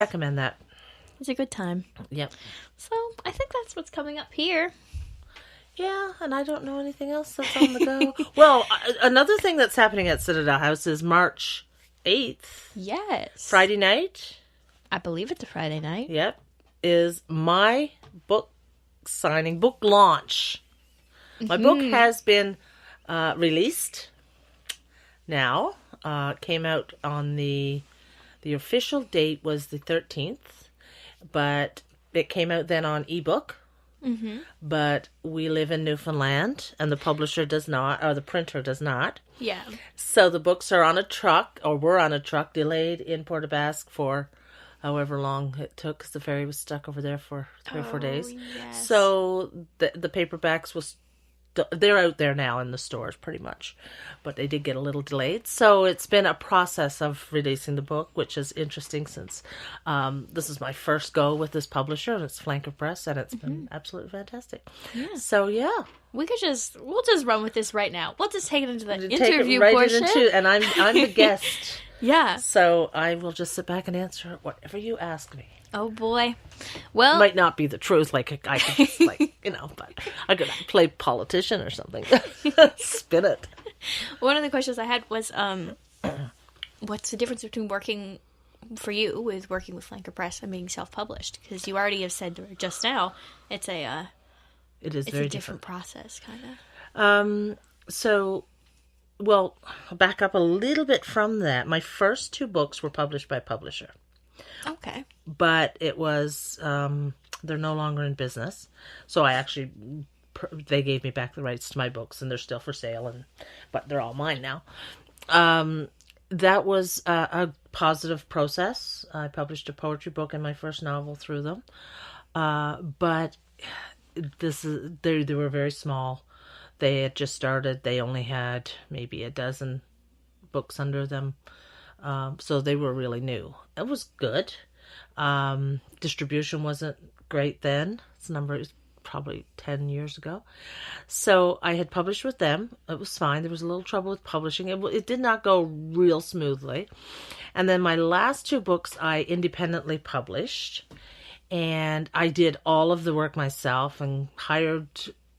Recommend that. It's a good time. Yep. So I think that's what's coming up here. Yeah, and I don't know anything else that's on the go. Well, another thing that's happening at Citadel House is March 8th. Yes. Friday night. I believe it's a Friday night. Yep. Is my book signing, book launch. My book has been released now. Came out on the official date was the 13th, but it came out then on ebook. Mm-hmm. But we live in Newfoundland, and the publisher does not, or the printer does not. Yeah. So the books are on a truck, or were on a truck, delayed in Port aux Basques for however long it took, because the ferry was stuck over there for 3 or 4 days. Yes. So the paperbacks they're out there now in the stores pretty much, but they did get a little delayed. So it's been a process of releasing the book, which is interesting since this is my first go with this publisher, and it's Flanker Press, and it's been absolutely fantastic. Yeah. So yeah, we'll just run with this right now. We'll just take it into the interview portion, and I'm the guest. Yeah. So I will just sit back and answer whatever you ask me. Oh boy. Well, it might not be the truth. Like I could just but I could play politician or something. Spin it. One of the questions I had was, what's the difference between working for you with working with Flanker Press and being self-published? Because you already have said just now it's a very different process, kind of. So. Well, I'll back up a little bit from that. My first 2 books were published by publisher. Okay. But it was, they're no longer in business. So they gave me back the rights to my books, and they're still for sale, but they're all mine now. That was a positive process. I published a poetry book and my first novel through them. But they were very small. They had just started. They only had maybe a dozen books under them. So they were really new. It was good. Distribution wasn't great then. This number is probably 10 years ago. So I had published with them. It was fine. There was a little trouble with publishing. It did not go real smoothly. And then my last 2 books I independently published. And I did all of the work myself and hired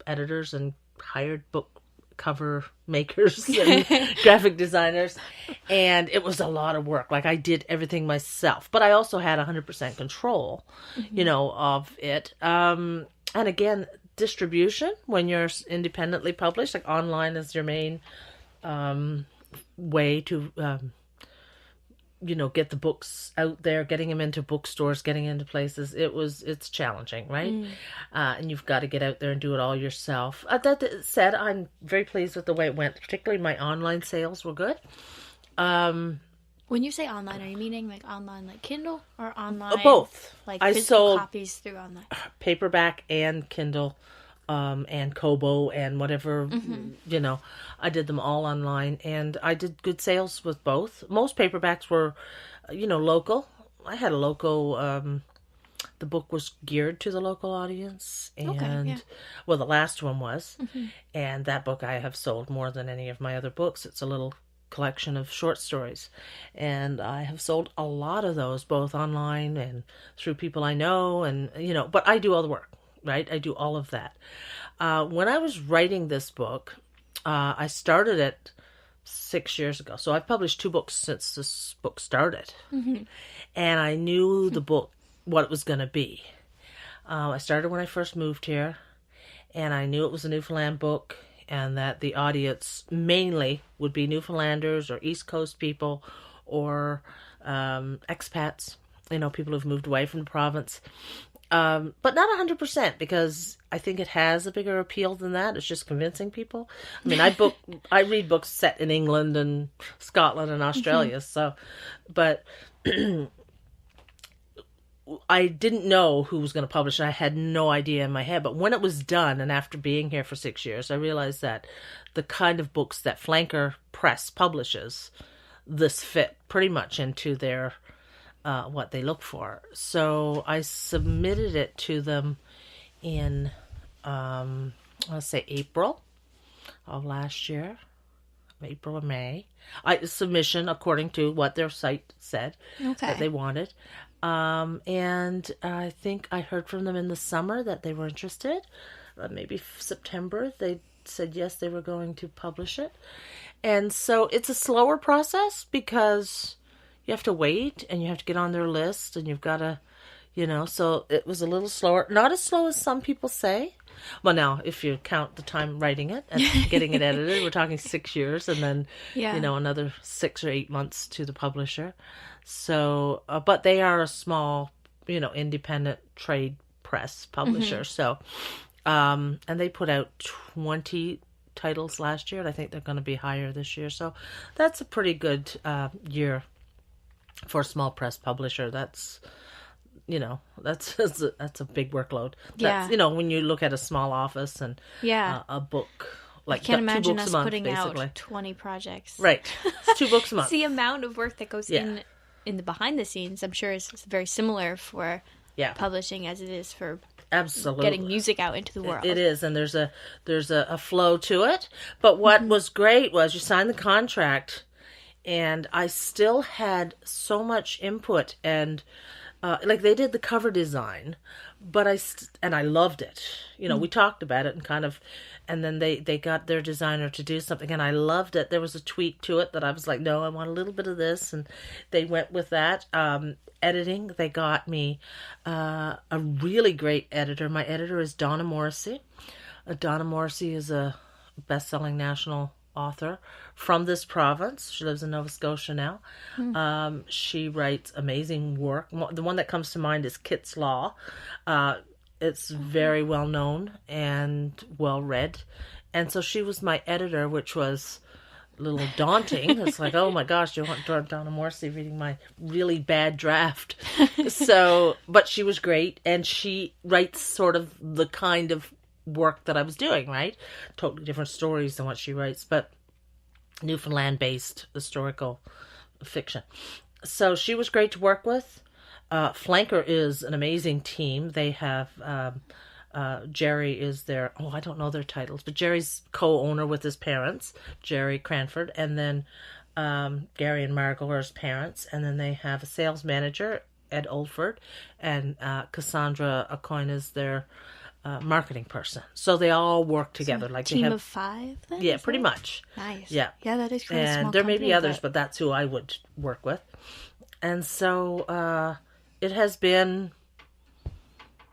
editors and hired book cover makers and graphic designers, and it was a lot of work. Like, I did everything myself, but I also had 100% control, of it. And again, distribution, when you're independently published, like online is your main way to get the books out there, getting them into bookstores, getting into places. It's challenging, right? And you've got to get out there and do it all yourself. That said, I'm very pleased with the way it went. Particularly my online sales were good. When you say online, are you meaning like online like Kindle or online? Both. Like I physical sold copies through online? Paperback and Kindle. And Kobo and whatever, I did them all online, and I did good sales with both. Most paperbacks were, local. I had a local, the book was geared to the local audience, and, well, the last one was, and that book I have sold more than any of my other books. It's a little collection of short stories, and I have sold a lot of those, both online and through people I know, and, but I do all the work. Right? I do all of that. When I was writing this book, I started it 6 years ago. So I've published 2 books since this book started. And I knew the book, what it was going to be. I started when I first moved here, and I knew it was a Newfoundland book, and that the audience mainly would be Newfoundlanders or East Coast people or expats, people who've moved away from the province. But not 100%, because I think it has a bigger appeal than that. It's just convincing people. I mean, I read books set in England and Scotland and Australia, but I didn't know who was going to publish it. I had no idea in my head. But when it was done, and after being here for 6 years, I realized that the kind of books that Flanker Press publishes, this fit pretty much into their what they look for. So I submitted it to them in, let's say April of last year, April or May. Submission according to what their site said that they wanted. And I think I heard from them in the summer that they were interested. Maybe September, they said yes, they were going to publish it. And so it's a slower process because you have to wait and you have to get on their list and you've got to, so it was a little slower. Not as slow as some people say. Well, now, if you count the time writing it and getting it edited, we're talking 6 years and then, another 6 or 8 months to the publisher. So, but they are a small, independent trade press publisher. So, and they put out 20 titles last year, and I think they're going to be higher this year. So that's a pretty good year for a small press publisher. That's a big workload. That's, when you look at a small office and a book, like I can't imagine us month, putting basically. out 20 projects. Right. It's 2 books a month. The amount of work that goes in the behind the scenes, I'm sure is very similar for publishing as it is for absolutely getting music out into the world. It is, and there's a flow to it. But what was great was you signed the contract, and I still had so much input and. Like they did the cover design, but I loved it. We talked about it and then they got their designer to do something and I loved it. There was a tweak to it that I was like, no, I want a little bit of this. And they went with that. Editing, they got me a really great editor. My editor is Donna Morrissey. Donna Morrissey is a best-selling national author from this province. She lives in Nova Scotia now. She writes amazing work. The one that comes to mind is Kit's Law. It's very well known and well read. And so she was my editor, which was a little daunting. It's like, oh my gosh, you want Donna Morrissey reading my really bad draft. But she was great, and she writes sort of the kind of work that I was doing, right? Totally different stories than what she writes, but Newfoundland-based historical fiction. So she was great to work with. Flanker is an amazing team. They have Jerry is their, I don't know their titles, but Jerry's co-owner with his parents, Jerry Cranford, and then Gary and Margot are his parents, and then they have a sales manager, Ed Oldford, and Cassandra Acoyne is their marketing person. So they all work together. Like team they have of 5 then? Yeah, pretty much. Nice. Yeah. Yeah, that is kind of small. And there may be company, others, but that's who I would work with. And so it has been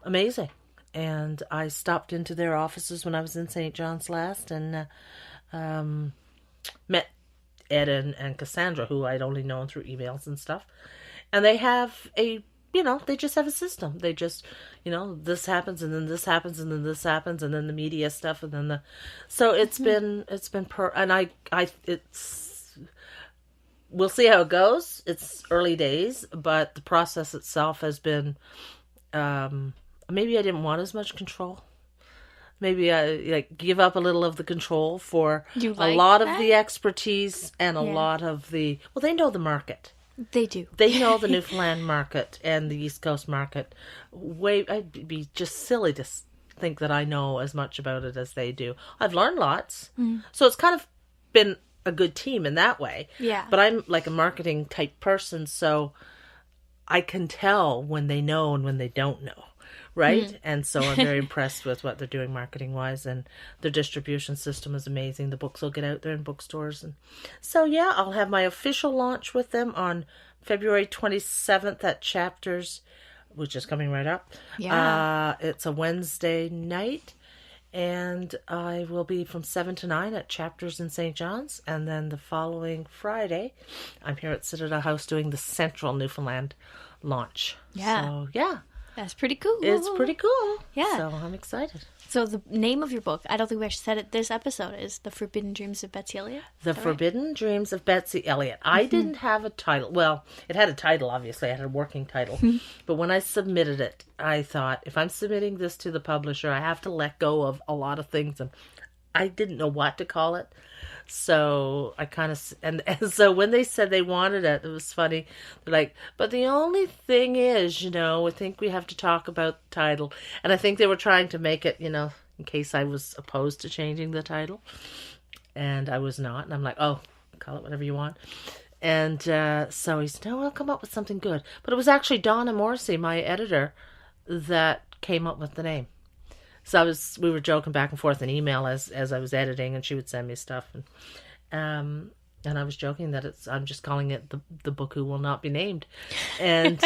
amazing. And I stopped into their offices when I was in St. John's last and met Ed and Cassandra, who I'd only known through emails and stuff. And they have they just have a system. They just, this happens and then this happens and then this happens and then the media stuff and then so it's been we'll see how it goes. It's early days, but the process itself has been, maybe I didn't want as much control. Maybe I give up a little of the control for a lot of the expertise and a lot of the, they know the market. They do. They know the Newfoundland market and the East Coast market. I'd be just silly to think that I know as much about it as they do. I've learned lots. So it's kind of been a good team in that way. Yeah. But I'm like a marketing type person, so I can tell when they know and when they don't know. Right? And so I'm very impressed with what they're doing marketing-wise, and their distribution system is amazing. The books will get out there in bookstores. And so, I'll have my official launch with them on February 27th at Chapters, which is coming right up. Yeah. It's a Wednesday night, and I will be from 7 to 9 at Chapters in St. John's, and then the following Friday, I'm here at Citadel House doing the Central Newfoundland launch. Yeah. So, That's pretty cool. It's pretty cool. Yeah. So I'm excited. So the name of your book, I don't think we actually said it this episode, is The Forbidden Dreams of Betsy Elliott? The Forbidden Dreams of Betsy Elliott. I didn't have a title. Well, it had a title, obviously. I had a working title. But when I submitted it, I thought, if I'm submitting this to the publisher, I have to let go of a lot of things. And I didn't know what to call it. So I kind of, and so when they said they wanted it, it was funny. They're like, but the only thing is, I think we have to talk about the title. And I think they were trying to make it, in case I was opposed to changing the title. And I was not. And I'm like, oh, call it whatever you want. And so he said, no, I'll come up with something good. But it was actually Donna Morrissey, my editor, that came up with the name. So we were joking back and forth in email as I was editing, and she would send me stuff. And I was joking that I'm just calling it the book who will not be named. And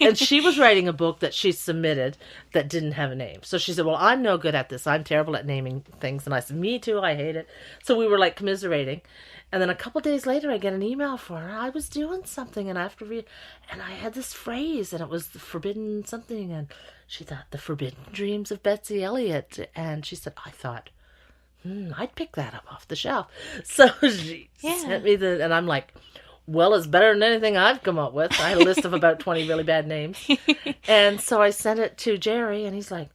and she was writing a book that she submitted that didn't have a name. So she said, well, I'm no good at this. I'm terrible at naming things. And I said, me too. I hate it. So we were like commiserating. And then a couple days later, I get an email from her. I was doing something, and I have to read, and I had this phrase, and it was the forbidden something, and she thought, the forbidden dreams of Betsy Elliott. And she said, I thought, I'd pick that up off the shelf. So she sent me and I'm like, well, it's better than anything I've come up with. I had a list of about 20 really bad names. And so I sent it to Jerry, and he's like,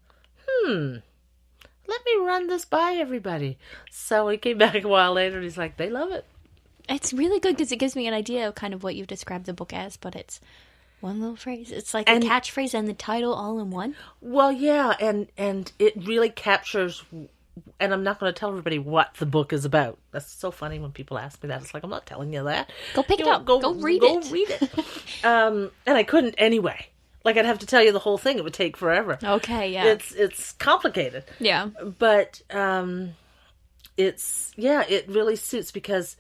let me run this by everybody. So he came back a while later, and he's like, they love it. It's really good because it gives me an idea of kind of what you've described the book as, but it's one little phrase. It's like the catchphrase and the title all in one. Well, yeah, and it really captures, and I'm not going to tell everybody what the book is about. That's so funny when people ask me that. It's like, I'm not telling you that. Go pick it up. Go read it. Go read it. And I couldn't anyway. Like, I'd have to tell you the whole thing. It would take forever. Okay, yeah. It's complicated. Yeah. But it really suits because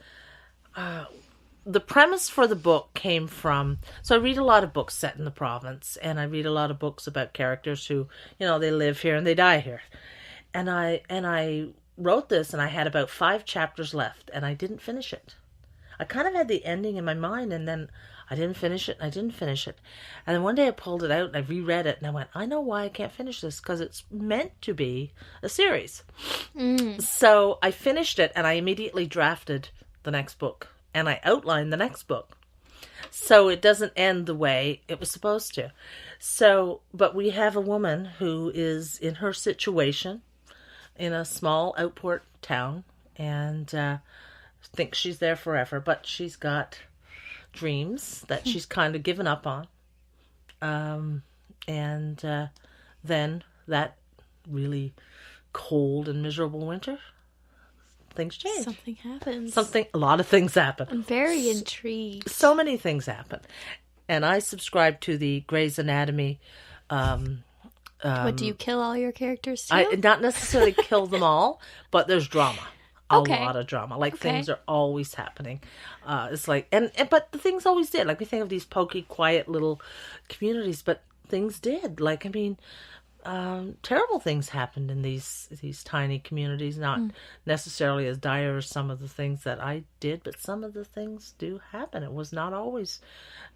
the premise for the book came from... So I read a lot of books set in the province, and I read a lot of books about characters who, they live here and they die here. And I wrote this, and I had about 5 chapters left, and I didn't finish it. I kind of had the ending in my mind, and then I didn't finish it, and I didn't finish it. And then one day I pulled it out, and I reread it, and I went, I know why I can't finish this, because it's meant to be a series. So I finished it, and I immediately drafted the next book, and I outlined the next book. So it doesn't end the way it was supposed to. So, but we have a woman who is in her situation in a small outport town, and thinks she's there forever, but she's got dreams that she's kind of given up on. And then that really cold and miserable winter, things change. Something happens. A lot of things happen. I'm very intrigued. So many things happen. And I subscribe to the Grey's Anatomy. What, do you kill all your characters too? Not necessarily kill them all, but there's drama. A lot of drama. Like, things are always happening. It's like, but the things always did. Like, we think of these pokey, quiet little communities, but things did. Like, I mean, terrible things happened in these tiny communities. Not necessarily as dire as some of the things that I did, but some of the things do happen. It was not always,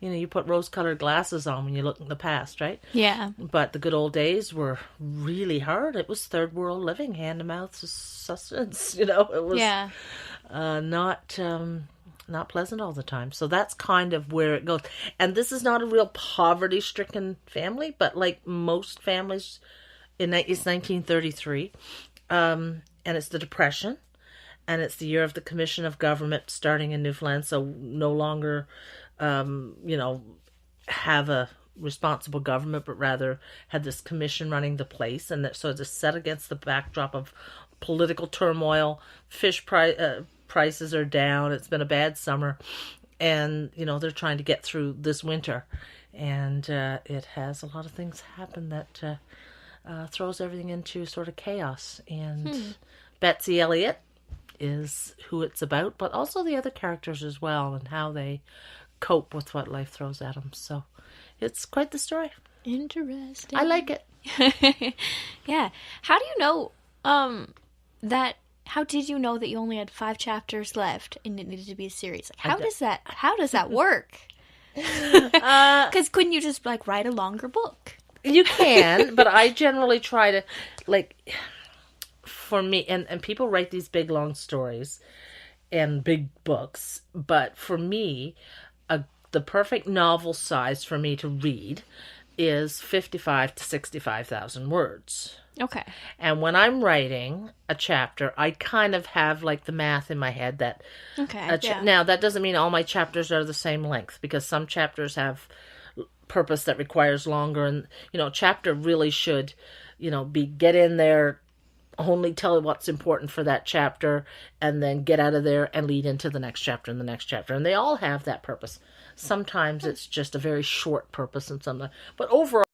you put rose-colored glasses on when you look in the past, right? Yeah. But the good old days were really hard. It was third world living, hand-to-mouth sustenance. It was not pleasant all the time. So that's kind of where it goes. And this is not a real poverty-stricken family, but like most families, it's 1933, and it's the Depression, and it's the year of the Commission of Government starting in Newfoundland, so no longer, have a responsible government, but rather had this commission running the place, and so it's set against the backdrop of political turmoil. Fish prices are down. It's been a bad summer, and they're trying to get through this winter, and it has a lot of things happen that throws everything into sort of chaos. And Betsy Elliott is who it's about, but also the other characters as well, and how they cope with what life throws at them. So it's quite the story. Interesting. I like it. Yeah. How do you know that? How did you know that you only had 5 chapters left and it needed to be a series? Like, how does that work? Because couldn't you just write a longer book? You can, but I generally try to, for me, and people write these big long stories and big books, but for me, the perfect novel size for me to read is 55 to 65,000 words. Okay. And when I'm writing a chapter, I kind of have the math in my head that... Okay, Now, that doesn't mean all my chapters are the same length, because some chapters have purpose that requires longer, and, chapter really should, be get in there only tell what's important for that chapter and then get out of there and lead into the next chapter and the next chapter. And they all have that purpose. Sometimes it's just a very short purpose and something. But overall,